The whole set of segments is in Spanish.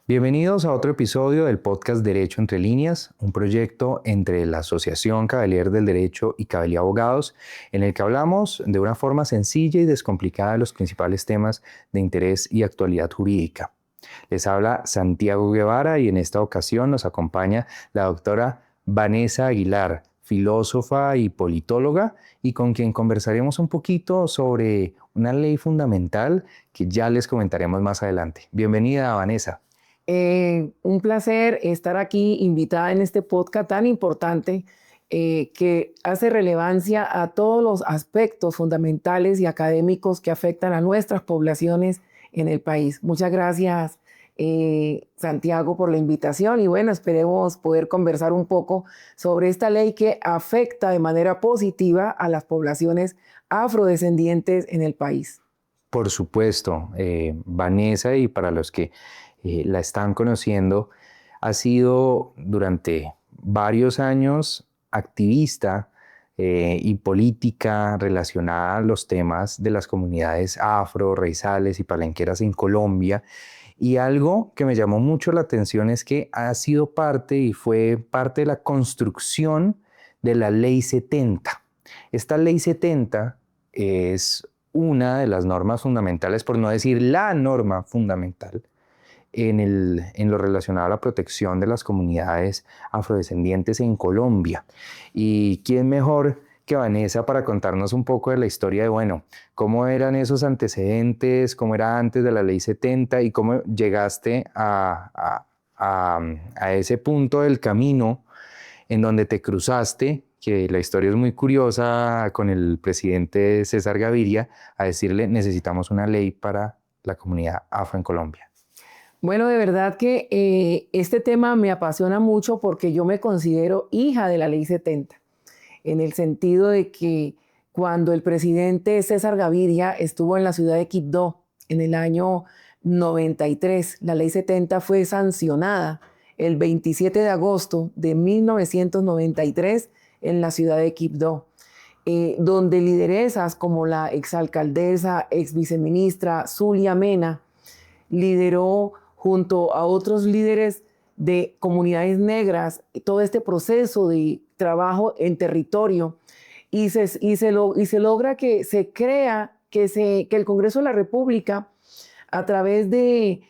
Bienvenidos a otro episodio del podcast Derecho entre líneas, un proyecto entre la Asociación Cavalier del Derecho y Cavalier Abogados, en el que hablamos de una forma sencilla y descomplicada de los principales temas de interés y actualidad jurídica. Les habla Santiago Guevara y en esta ocasión nos acompaña la doctora Vanessa Aguilar, filósofa y politóloga, y con quien conversaremos un poquito sobre una ley fundamental que ya les comentaremos más adelante. Bienvenida, Vanessa. Un placer estar aquí invitada en este podcast tan importante que hace relevancia a todos los aspectos fundamentales y académicos que afectan a nuestras poblaciones en el país. Muchas gracias, Santiago, por la invitación y bueno, esperemos poder conversar un poco sobre esta ley que afecta de manera positiva a las poblaciones afrodescendientes en el país. Por supuesto, Vanessa, y para los que la están conociendo, ha sido durante varios años activista y política relacionada a los temas de las comunidades afro, raizales y palenqueras en Colombia. Y algo que me llamó mucho la atención es que ha sido parte y fue parte de la construcción de la Ley 70. Esta Ley 70 es una de las normas fundamentales, por no decir la norma fundamental, en lo relacionado a la protección de las comunidades afrodescendientes en Colombia. ¿Y quién mejor que Vanessa para contarnos un poco de la historia de, bueno, cómo eran esos antecedentes, cómo era antes de la Ley 70 y cómo llegaste a ese punto del camino en donde te cruzaste, que la historia es muy curiosa, con el presidente César Gaviria, a decirle necesitamos una ley para la comunidad afro en Colombia? Bueno, de verdad que este tema me apasiona mucho porque yo me considero hija de la Ley 70, en el sentido de que cuando el presidente César Gaviria estuvo en la ciudad de Quibdó en el año 93, la Ley 70 fue sancionada el 27 de agosto de 1993 en la ciudad de Quibdó, donde lideresas como la exalcaldesa, exviceministra Zulia Mena, lideró junto a otros líderes de comunidades negras todo este proceso de trabajo en territorio y se logra que se crea, que el Congreso de la República, a través de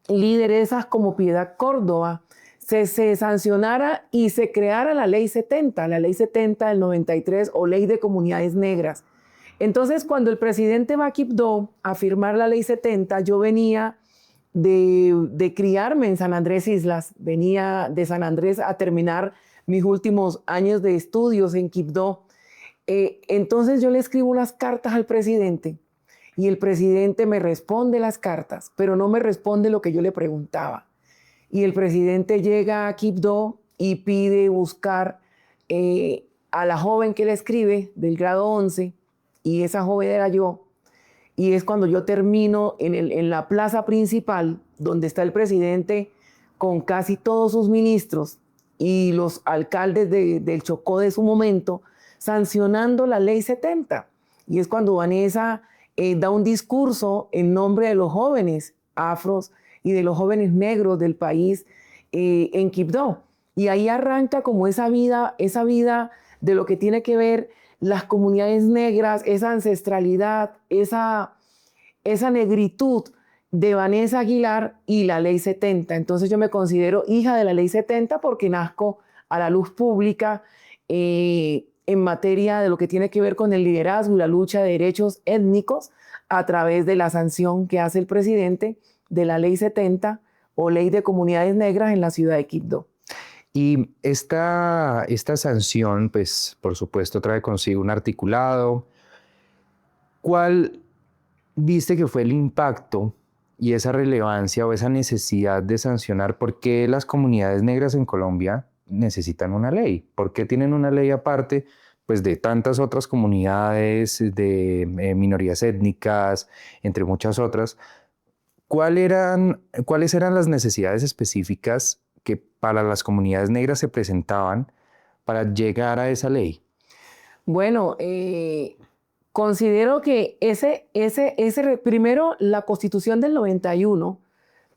lideresas como Piedad Córdoba, se sancionara y se creara la Ley 70 del 93 o Ley de Comunidades Negras. Entonces, cuando el presidente va a Quibdó a firmar la Ley 70, yo venía de criarme en San Andrés Islas, venía de San Andrés a terminar mis últimos años de estudios en Quibdó. Entonces yo le escribo unas cartas al presidente y el presidente me responde las cartas, pero no me responde lo que yo le preguntaba. Y el presidente llega a Quibdó y pide buscar a la joven que le escribe del grado 11, y esa joven era yo. Y es cuando yo termino en la plaza principal, donde está el presidente con casi todos sus ministros y los alcaldes del Chocó de su momento, sancionando la Ley 70. Y es cuando Vanessa da un discurso en nombre de los jóvenes afros y de los jóvenes negros del país en Quibdó. Y ahí arranca como esa vida de lo que tiene que ver las comunidades negras, esa ancestralidad, esa negritud de Vanessa Aguilar y la Ley 70. Entonces yo me considero hija de la Ley 70 porque nazco a la luz pública en materia de lo que tiene que ver con el liderazgo y la lucha de derechos étnicos a través de la sanción que hace el presidente de la Ley 70 o Ley de Comunidades Negras en la ciudad de Quibdó. Y esta sanción, pues, por supuesto, trae consigo un articulado. ¿Cuál viste que fue el impacto y esa relevancia o esa necesidad de sancionar? ¿Por qué las comunidades negras en Colombia necesitan una ley? ¿Por qué tienen una ley aparte, pues, de tantas otras comunidades, de minorías étnicas, entre muchas otras? ¿Cuáles eran las necesidades específicas que para las comunidades negras se presentaban para llegar a esa ley? Bueno, Considero que primero, la Constitución del 91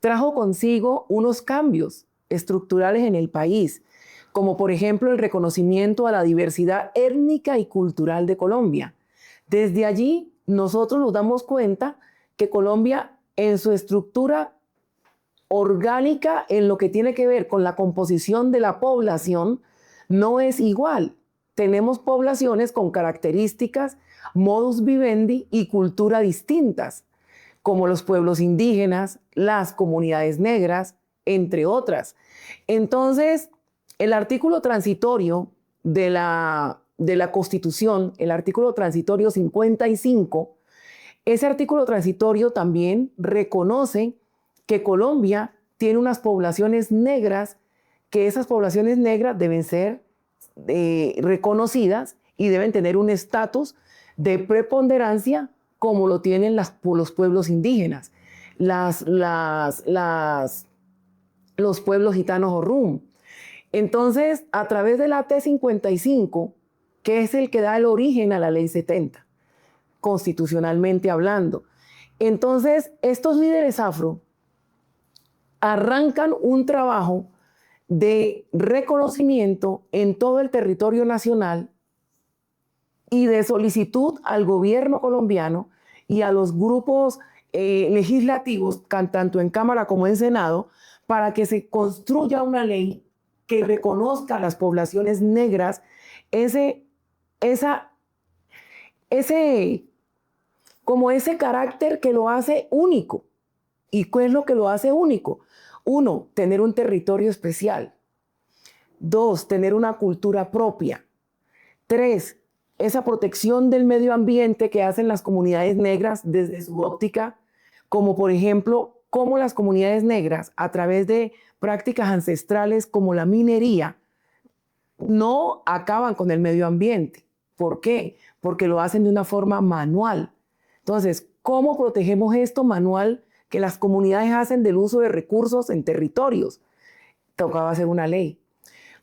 trajo consigo unos cambios estructurales en el país, como por ejemplo el reconocimiento a la diversidad étnica y cultural de Colombia. Desde allí, nosotros nos damos cuenta que Colombia, en su estructura orgánica, en lo que tiene que ver con la composición de la población, no es igual. Tenemos poblaciones con características, modus vivendi y cultura distintas, como los pueblos indígenas, las comunidades negras, entre otras. Entonces, el artículo transitorio de la Constitución, el artículo transitorio 55, ese artículo transitorio también reconoce que Colombia tiene unas poblaciones negras, que esas poblaciones negras deben ser reconocidas y deben tener un estatus de preponderancia como lo tienen los pueblos indígenas, los pueblos gitanos o rum. Entonces, a través de la T55, que es el que da el origen a la Ley 70, constitucionalmente hablando, entonces estos líderes afro arrancan un trabajo de reconocimiento en todo el territorio nacional y de solicitud al gobierno colombiano y a los grupos legislativos, tanto en Cámara como en Senado, para que se construya una ley que reconozca a las poblaciones negras como ese carácter que lo hace único. ¿Y qué es lo que lo hace único? 1, tener un territorio especial. 2, tener una cultura propia. 3, esa protección del medio ambiente que hacen las comunidades negras desde su óptica, como por ejemplo, cómo las comunidades negras, a través de prácticas ancestrales como la minería, no acaban con el medio ambiente. ¿Por qué? Porque lo hacen de una forma manual. Entonces, ¿cómo protegemos esto manual que las comunidades hacen del uso de recursos en territorios? Tocaba hacer una ley.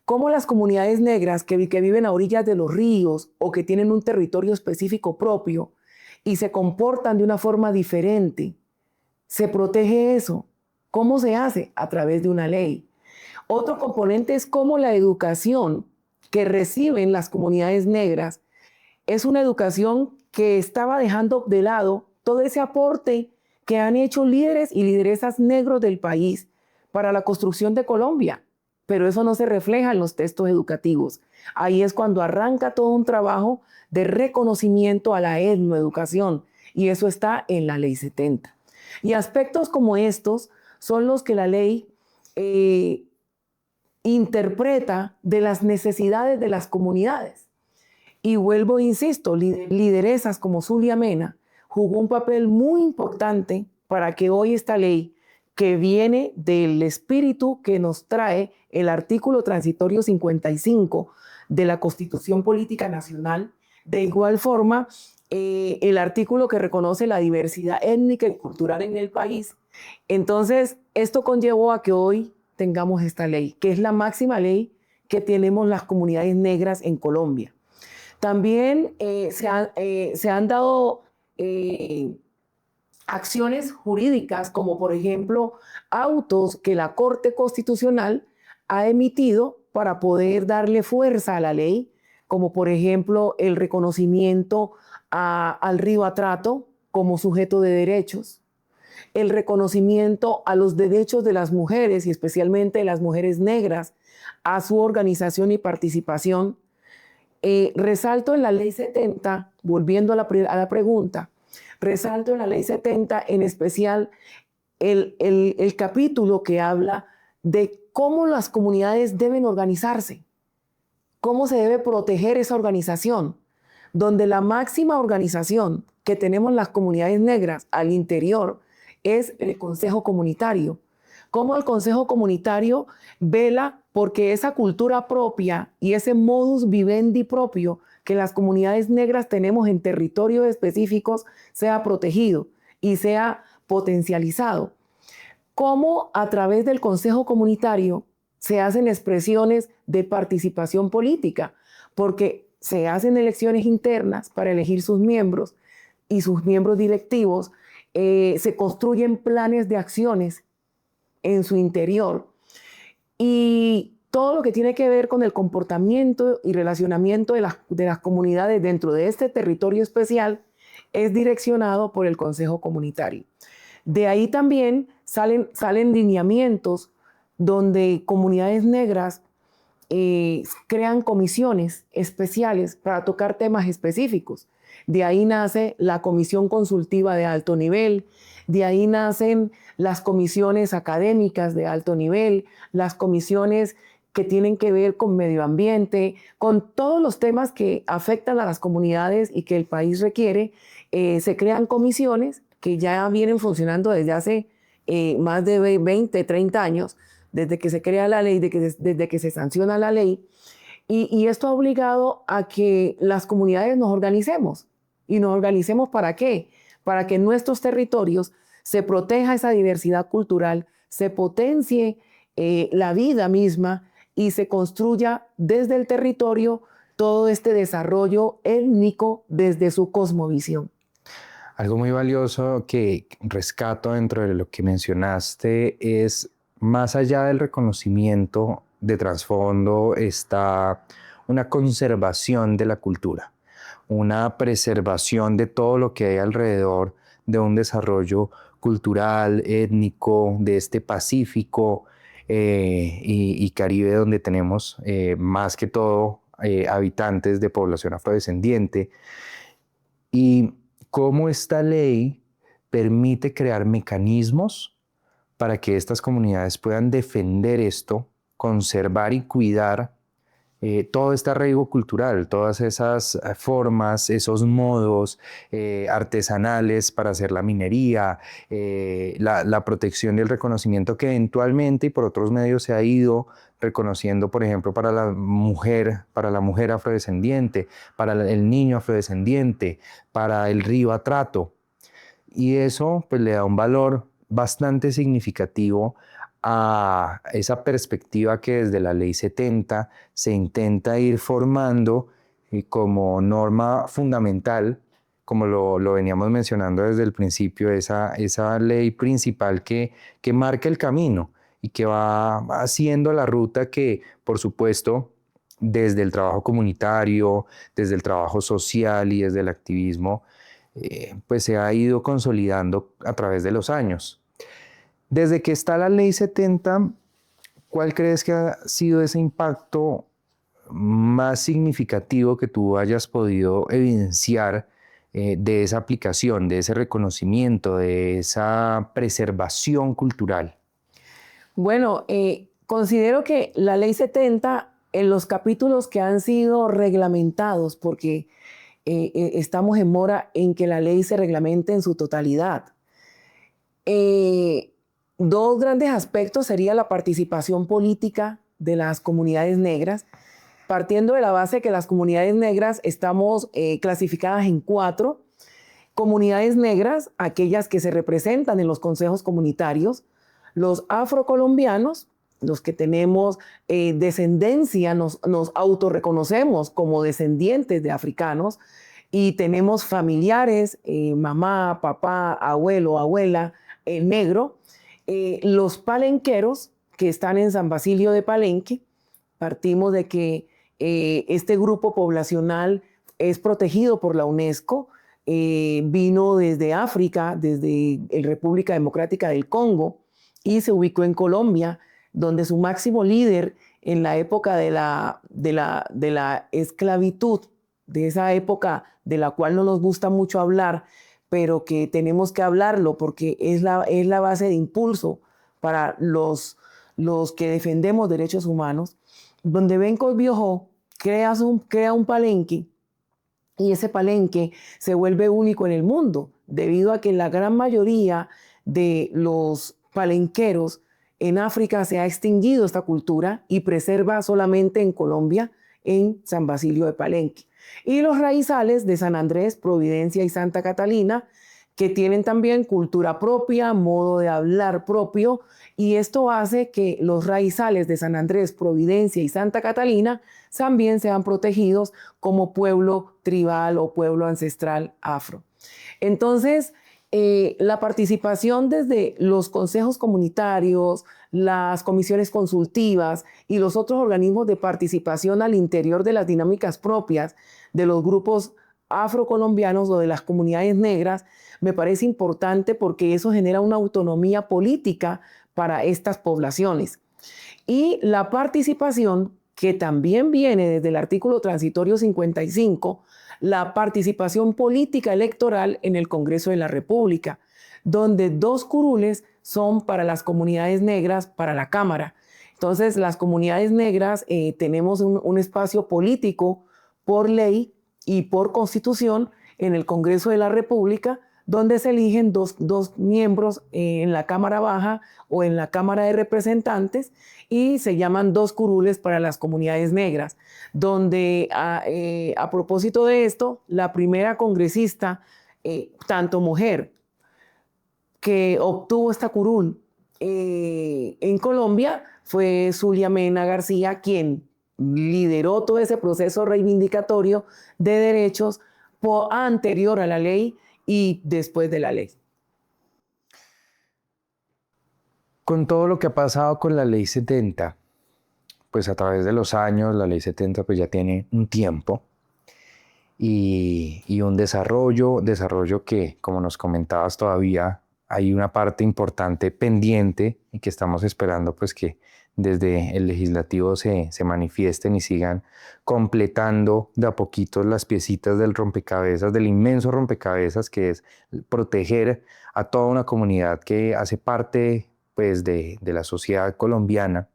¿Cómo las comunidades negras que viven a orillas de los ríos o que tienen un territorio específico propio y se comportan de una forma diferente, se protege eso? ¿Cómo se hace? A través de una ley. Otro componente es cómo la educación que reciben las comunidades negras es una educación que estaba dejando de lado todo ese aporte que han hecho líderes y lideresas negros del país para la construcción de Colombia. Pero eso no se refleja en los textos educativos. Ahí es cuando arranca todo un trabajo de reconocimiento a la etnoeducación, y eso está en la Ley 70. Y aspectos como estos son los que la ley interpreta de las necesidades de las comunidades. Y vuelvo, insisto, lideresas como Zulia Mena jugó un papel muy importante para que hoy esta ley, que viene del espíritu que nos trae el artículo transitorio 55 de la Constitución Política Nacional, de igual forma el artículo que reconoce la diversidad étnica y cultural en el país. Entonces, esto conllevó a que hoy tengamos esta ley, que es la máxima ley que tenemos las comunidades negras en Colombia. También se han dado acciones jurídicas, como por ejemplo autos que la Corte Constitucional ha emitido para poder darle fuerza a la ley, como por ejemplo el reconocimiento al río Atrato como sujeto de derechos, el reconocimiento a los derechos de las mujeres y especialmente de las mujeres negras, a su organización y participación. Resalto en la Ley 70, volviendo a la pregunta, resalto en la Ley 70 en especial el capítulo que habla de cómo las comunidades deben organizarse, cómo se debe proteger esa organización, donde la máxima organización que tenemos las comunidades negras al interior es el Consejo Comunitario. Cómo el Consejo Comunitario vela porque esa cultura propia y ese modus vivendi propio que las comunidades negras tenemos en territorios específicos sea protegido y sea potencializado. Cómo a través del Consejo Comunitario se hacen expresiones de participación política, porque se hacen elecciones internas para elegir sus miembros y sus miembros directivos, se construyen planes de acciones en su interior y todo lo que tiene que ver con el comportamiento y relacionamiento de las comunidades dentro de este territorio especial es direccionado por el Consejo Comunitario. De ahí también salen lineamientos donde comunidades negras crean comisiones especiales para tocar temas específicos. De ahí nace la Comisión Consultiva de Alto Nivel, de ahí nacen las comisiones académicas de alto nivel, las comisiones que tienen que ver con medio ambiente, con todos los temas que afectan a las comunidades y que el país requiere. Se crean comisiones que ya vienen funcionando desde hace más de 20, 30 años, desde que se crea la ley, desde que se sanciona la ley. Y esto ha obligado a que las comunidades nos organicemos. ¿Y nos organicemos para qué? Para que en nuestros territorios se proteja esa diversidad cultural, se potencie la vida misma y se construya desde el territorio todo este desarrollo étnico desde su cosmovisión. Algo muy valioso que rescato dentro de lo que mencionaste es, más allá del reconocimiento de trasfondo, está una conservación de la cultura, una preservación de todo lo que hay alrededor de un desarrollo cultural, étnico, de este Pacífico y Caribe, donde tenemos más que todo habitantes de población afrodescendiente. Y cómo esta ley permite crear mecanismos para que estas comunidades puedan defender esto, conservar y cuidar todo este arraigo cultural, todas esas formas, esos modos artesanales para hacer la minería, la protección y el reconocimiento que eventualmente y por otros medios se ha ido reconociendo, por ejemplo, para la mujer afrodescendiente, para el niño afrodescendiente, para el río Atrato. Y eso pues le da un valor bastante significativo a esa perspectiva que desde la Ley 70 se intenta ir formando como norma fundamental, como lo veníamos mencionando desde el principio, esa ley principal que marca el camino y que va haciendo la ruta que, por supuesto, desde el trabajo comunitario, desde el trabajo social y desde el activismo, pues se ha ido consolidando a través de los años. Desde que está la Ley 70, ¿cuál crees que ha sido ese impacto más significativo que tú hayas podido evidenciar de esa aplicación, de ese reconocimiento, de esa preservación cultural? Bueno, considero que la Ley 70, en los capítulos que han sido reglamentados, porque estamos en mora en que la ley se reglamente en su totalidad. Dos grandes aspectos sería la participación política de las comunidades negras, partiendo de la base que las comunidades negras estamos clasificadas en 4. Comunidades negras, aquellas que se representan en los consejos comunitarios, los afrocolombianos, los que tenemos descendencia, nos autorreconocemos como descendientes de africanos y tenemos familiares, mamá, papá, abuelo, abuela, negro. Los palenqueros, que están en San Basilio de Palenque, partimos de que este grupo poblacional es protegido por la UNESCO, vino desde África, desde la República Democrática del Congo, y se ubicó en Colombia, donde su máximo líder en la época de la esclavitud, de esa época de la cual no nos gusta mucho hablar, pero que tenemos que hablarlo porque es la base de impulso para los que defendemos derechos humanos, donde Benco Biojó crea un palenque, y ese palenque se vuelve único en el mundo, debido a que la gran mayoría de los palenqueros en África se ha extinguido esta cultura y preserva solamente en Colombia, en San Basilio de Palenque. Y los raizales de San Andrés, Providencia y Santa Catalina, que tienen también cultura propia, modo de hablar propio, y esto hace que los raizales de San Andrés, Providencia y Santa Catalina también sean protegidos como pueblo tribal o pueblo ancestral afro. Entonces, la participación desde los consejos comunitarios, las comisiones consultivas y los otros organismos de participación al interior de las dinámicas propias de los grupos afrocolombianos o de las comunidades negras, me parece importante porque eso genera una autonomía política para estas poblaciones. Y la participación, que también viene desde el artículo transitorio 55, la participación política electoral en el Congreso de la República, donde 2 curules son para las comunidades negras, para la Cámara. Entonces, las comunidades negras tenemos un espacio político por ley y por constitución en el Congreso de la República, donde se eligen dos miembros en la Cámara Baja o en la Cámara de Representantes y se llaman 2 curules para las comunidades negras, donde a propósito de esto, la primera congresista, tanto mujer, que obtuvo esta curul en Colombia fue Zulia Mena García, quien lideró todo ese proceso reivindicatorio de derechos anterior a la ley y después de la ley. Con todo lo que ha pasado con la Ley 70, pues a través de los años, la Ley 70 pues ya tiene un tiempo y un desarrollo que, como nos comentabas, todavía hay una parte importante pendiente y que estamos esperando pues que desde el legislativo se manifiesten y sigan completando de a poquito las piecitas del rompecabezas, del inmenso rompecabezas que es proteger a toda una comunidad que hace parte pues de la sociedad colombiana.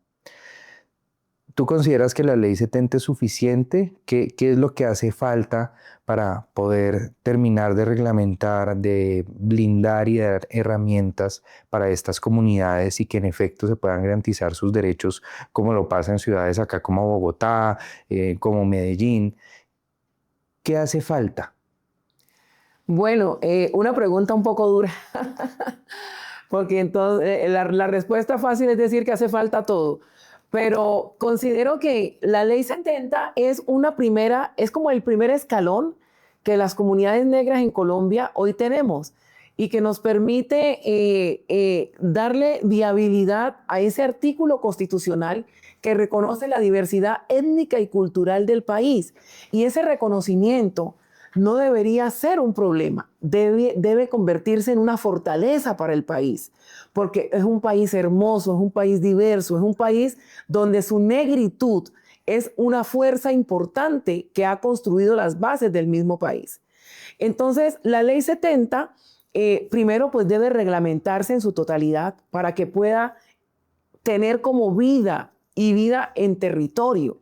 ¿Tú consideras que la Ley 70 es suficiente? ¿Qué es lo que hace falta para poder terminar de reglamentar, de blindar y dar herramientas para estas comunidades y que en efecto se puedan garantizar sus derechos como lo pasa en ciudades acá como Bogotá, como Medellín? ¿Qué hace falta? Bueno, una pregunta un poco dura, porque entonces la respuesta fácil es decir que hace falta todo. Pero considero que la Ley 70 es como el primer escalón que las comunidades negras en Colombia hoy tenemos y que nos permite darle viabilidad a ese artículo constitucional que reconoce la diversidad étnica y cultural del país. Y ese reconocimiento no debería ser un problema, debe convertirse en una fortaleza para el país, porque es un país hermoso, es un país diverso, es un país donde su negritud es una fuerza importante que ha construido las bases del mismo país. Entonces, la Ley 70, primero, pues debe reglamentarse en su totalidad para que pueda tener como vida y vida en territorio.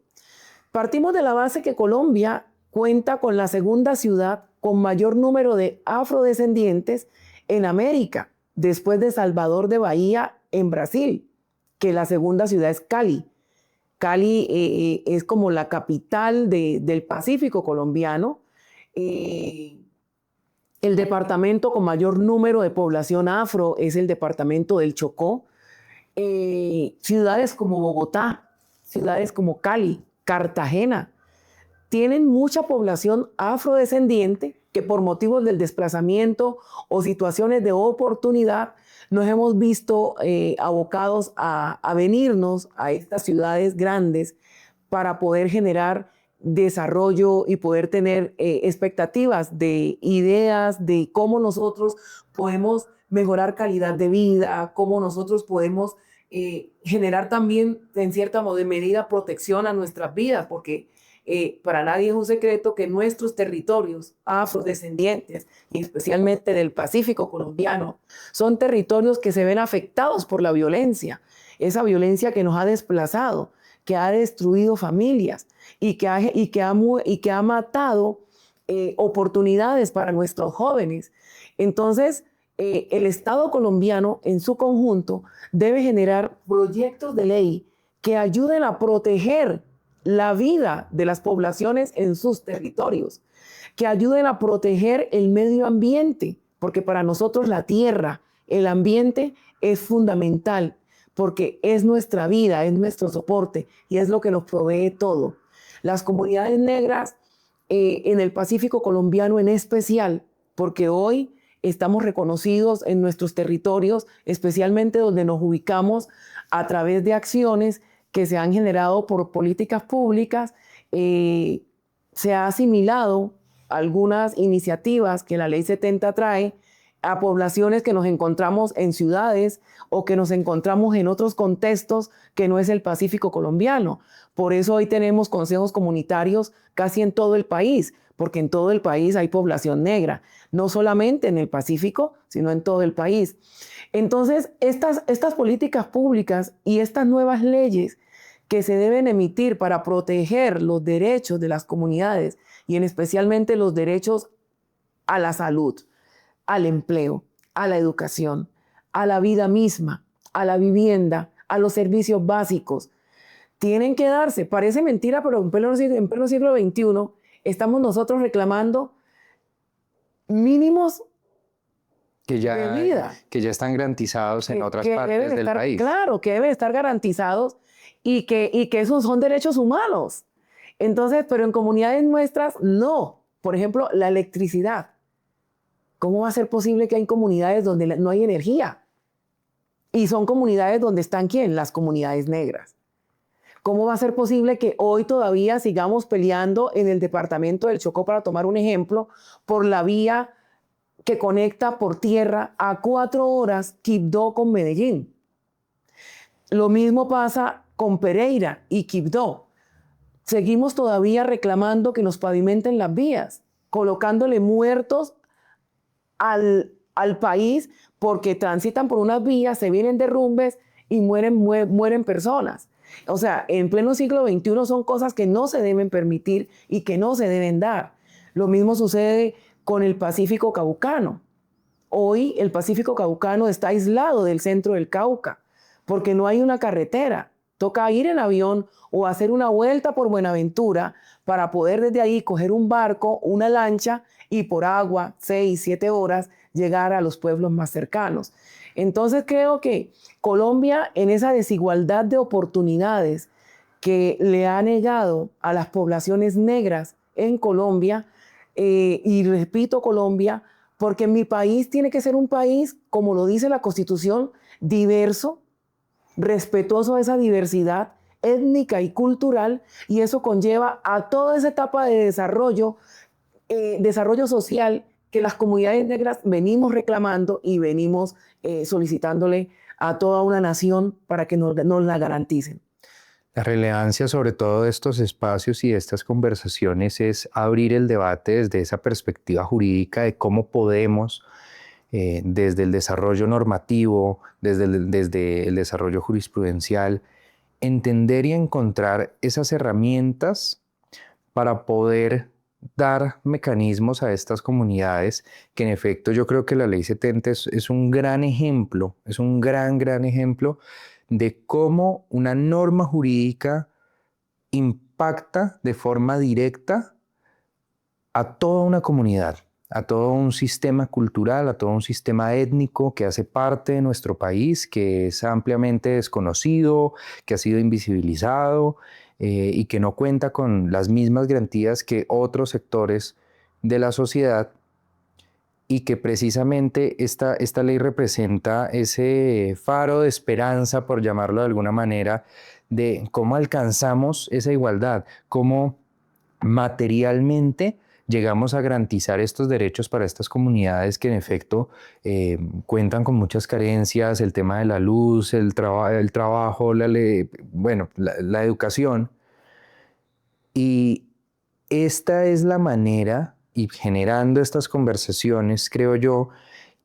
Partimos de la base que Colombia cuenta con la segunda ciudad con mayor número de afrodescendientes en América, después de Salvador de Bahía en Brasil, que la segunda ciudad es Cali. Cali es como la capital del Pacífico colombiano. El departamento con mayor número de población afro es el departamento del Chocó. Ciudades como Bogotá, ciudades como Cali, Cartagena, tienen mucha población afrodescendiente que por motivos del desplazamiento o situaciones de oportunidad nos hemos visto abocados a venirnos a estas ciudades grandes para poder generar desarrollo y poder tener expectativas de ideas de cómo nosotros podemos mejorar calidad de vida, cómo nosotros podemos generar también en cierta medida protección a nuestras vidas, porque para nadie es un secreto que nuestros territorios afrodescendientes, y especialmente del Pacífico colombiano, son territorios que se ven afectados por la violencia, esa violencia que nos ha desplazado, que ha destruido familias y que ha matado oportunidades para nuestros jóvenes. Entonces, el Estado colombiano en su conjunto debe generar proyectos de ley que ayuden a proteger la vida de las poblaciones en sus territorios, que ayuden a proteger el medio ambiente, porque para nosotros la tierra, el ambiente es fundamental, porque es nuestra vida, es nuestro soporte y es lo que nos provee todo. Las comunidades negras en el Pacífico colombiano en especial, porque hoy estamos reconocidos en nuestros territorios, especialmente donde nos ubicamos a través de acciones que se han generado por políticas públicas. Se ha asimilado algunas iniciativas que la Ley 70 trae a poblaciones que nos encontramos en ciudades o que nos encontramos en otros contextos que no es el Pacífico colombiano. Por eso hoy tenemos consejos comunitarios casi en todo el país, porque en todo el país hay población negra, no solamente en el Pacífico, sino en todo el país. Entonces, estas políticas públicas y estas nuevas leyes que se deben emitir para proteger los derechos de las comunidades y en especialmente los derechos a la salud, al empleo, a la educación, a la vida misma, a la vivienda, a los servicios básicos, tienen que darse. Parece mentira, pero en pleno siglo XXI estamos nosotros reclamando mínimos que ya, de vida. Que ya están garantizados en otras partes del país. Claro, que deben estar garantizados y que esos son derechos humanos. Entonces, pero en comunidades nuestras, no. Por ejemplo, la electricidad. ¿Cómo va a ser posible que hay comunidades donde no hay energía? Y son comunidades donde están, ¿quién? Las comunidades negras. ¿Cómo va a ser posible que hoy todavía sigamos peleando en el departamento del Chocó, para tomar un ejemplo, por la vía que conecta por tierra a 4 horas Quibdó con Medellín? Lo mismo pasa con Pereira y Quibdó. Seguimos todavía reclamando que nos pavimenten las vías, colocándole muertos al país porque transitan por unas vías, se vienen derrumbes y mueren personas. O sea, en pleno siglo XXI son cosas que no se deben permitir y que no se deben dar. Lo mismo sucede con el Pacífico Caucano. Hoy el Pacífico Caucano está aislado del centro del Cauca porque no hay una carretera. Toca ir en avión o hacer una vuelta por Buenaventura para poder desde ahí coger un barco, una lancha y por agua, 6, 7 horas, llegar a los pueblos más cercanos. Entonces creo que Colombia, en esa desigualdad de oportunidades que le ha negado a las poblaciones negras en Colombia, y repito Colombia, porque mi país tiene que ser un país, como lo dice la Constitución, diverso, respetuoso de esa diversidad étnica y cultural, y eso conlleva a toda esa etapa de desarrollo social que las comunidades negras venimos reclamando y venimos solicitándole a toda una nación para que nos la garanticen. La relevancia sobre todo de estos espacios y de estas conversaciones es abrir el debate desde esa perspectiva jurídica de cómo podemos, desde el desarrollo normativo, desde el desarrollo jurisprudencial, entender y encontrar esas herramientas para poder dar mecanismos a estas comunidades, que en efecto yo creo que la Ley 70 es un gran ejemplo, es un gran ejemplo de cómo una norma jurídica impacta de forma directa a toda una comunidad, a todo un sistema cultural, a todo un sistema étnico que hace parte de nuestro país, que es ampliamente desconocido, que ha sido invisibilizado y que no cuenta con las mismas garantías que otros sectores de la sociedad, y que precisamente esta ley representa ese faro de esperanza, por llamarlo de alguna manera, de cómo alcanzamos esa igualdad, cómo materialmente llegamos a garantizar estos derechos para estas comunidades que en efecto cuentan con muchas carencias, el tema de la luz, el trabajo, la educación. Y esta es la manera, y generando estas conversaciones, creo yo,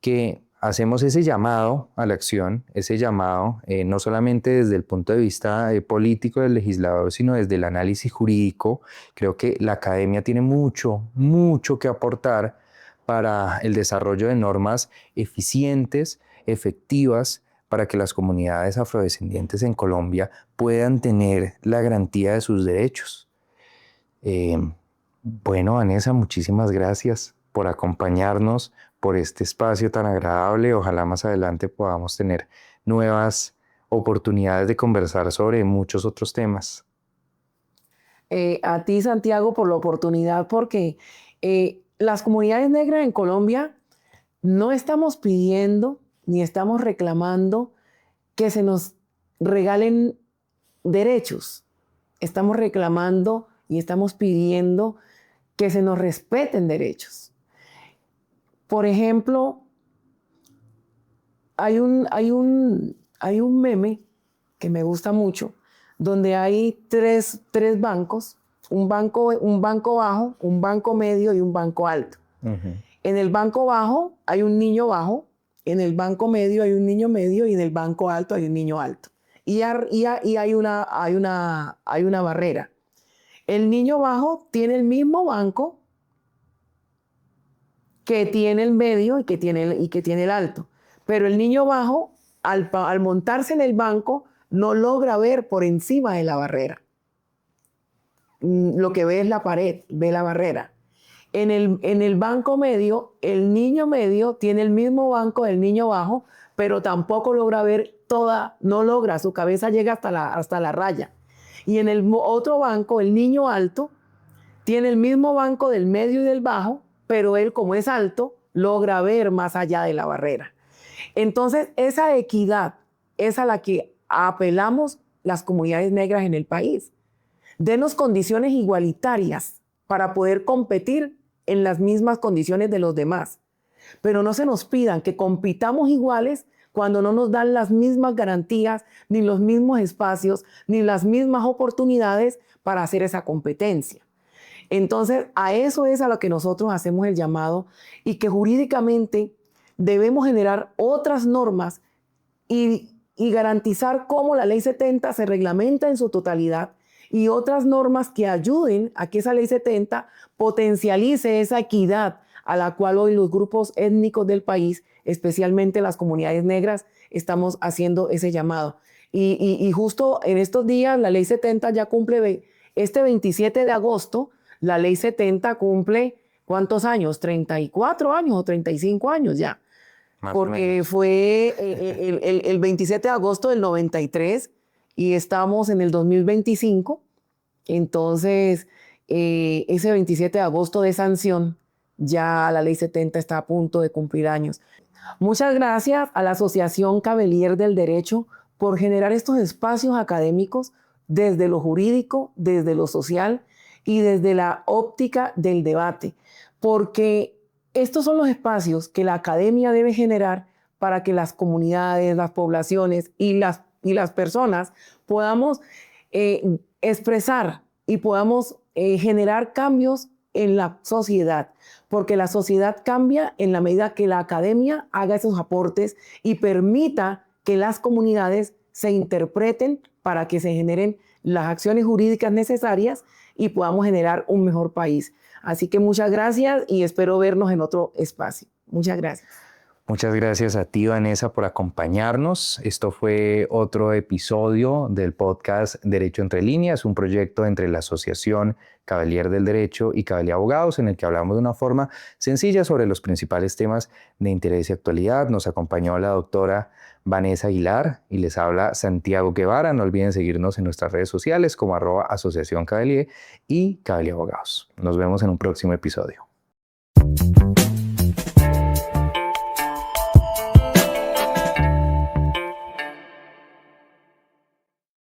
que hacemos ese llamado a la acción, ese llamado no solamente desde el punto de vista político del legislador, sino desde el análisis jurídico. Creo que la academia tiene mucho que aportar para el desarrollo de normas eficientes, efectivas, para que las comunidades afrodescendientes en Colombia puedan tener la garantía de sus derechos. Bueno, Vanessa, muchísimas gracias por acompañarnos, por este espacio tan agradable. Ojalá más adelante podamos tener nuevas oportunidades de conversar sobre muchos otros temas. a ti, Santiago, por la oportunidad, porque las comunidades negras en Colombia no estamos pidiendo ni estamos reclamando que se nos regalen derechos. Estamos reclamando y estamos pidiendo que se nos respeten derechos. Por ejemplo, hay un meme que me gusta mucho, donde hay tres bancos, un banco bajo, un banco medio y un banco alto. Uh-huh. En el banco bajo hay un niño bajo, en el banco medio hay un niño medio y en el banco alto hay un niño alto. Y hay una barrera. El niño bajo tiene el mismo banco que tiene el medio y que tiene el alto. Pero el niño bajo, al montarse en el banco, no logra ver por encima de la barrera. Lo que ve es la pared, ve la barrera. En el banco medio, el niño medio tiene el mismo banco del niño bajo, pero tampoco logra ver no logra, su cabeza llega hasta la raya. Y en el otro banco, el niño alto, tiene el mismo banco del medio y del bajo, pero él, como es alto, logra ver más allá de la barrera. Entonces, esa equidad es a la que apelamos las comunidades negras en el país. Denos condiciones igualitarias para poder competir en las mismas condiciones de los demás. Pero no se nos pidan que compitamos iguales cuando no nos dan las mismas garantías, ni los mismos espacios, ni las mismas oportunidades para hacer esa competencia. Entonces, a eso es a lo que nosotros hacemos el llamado y que jurídicamente debemos generar otras normas y garantizar cómo la Ley 70 se reglamenta en su totalidad y otras normas que ayuden a que esa Ley 70 potencialice esa equidad a la cual hoy los grupos étnicos del país, especialmente las comunidades negras, estamos haciendo ese llamado. Y justo en estos días la Ley 70 ya cumple, este 27 de agosto, la Ley 70 cumple, ¿cuántos años? 34 años o 35 años ya. Porque fue el 27 de agosto del 93 y estamos en el 2025. Entonces, ese 27 de agosto de sanción, ya la Ley 70 está a punto de cumplir años. Muchas gracias a la Asociación Cavelier del Derecho por generar estos espacios académicos desde lo jurídico, desde lo social y desde la óptica del debate, porque estos son los espacios que la academia debe generar para que las comunidades, las poblaciones y las personas podamos expresar y podamos generar cambios en la sociedad, porque la sociedad cambia en la medida que la academia haga esos aportes y permita que las comunidades se interpreten para que se generen las acciones jurídicas necesarias y podamos generar un mejor país. Así que muchas gracias y espero vernos en otro espacio. Muchas gracias. Muchas gracias a ti, Vanessa, por acompañarnos. Esto fue otro episodio del podcast Derecho Entre Líneas, un proyecto entre la Asociación Cavelier del Derecho y Cavelier Abogados, en el que hablamos de una forma sencilla sobre los principales temas de interés y actualidad. Nos acompañó la doctora Vanessa Aguilar y les habla Santiago Guevara. No olviden seguirnos en nuestras redes sociales como @Asociación Cavelier y Cavelier Abogados. Nos vemos en un próximo episodio.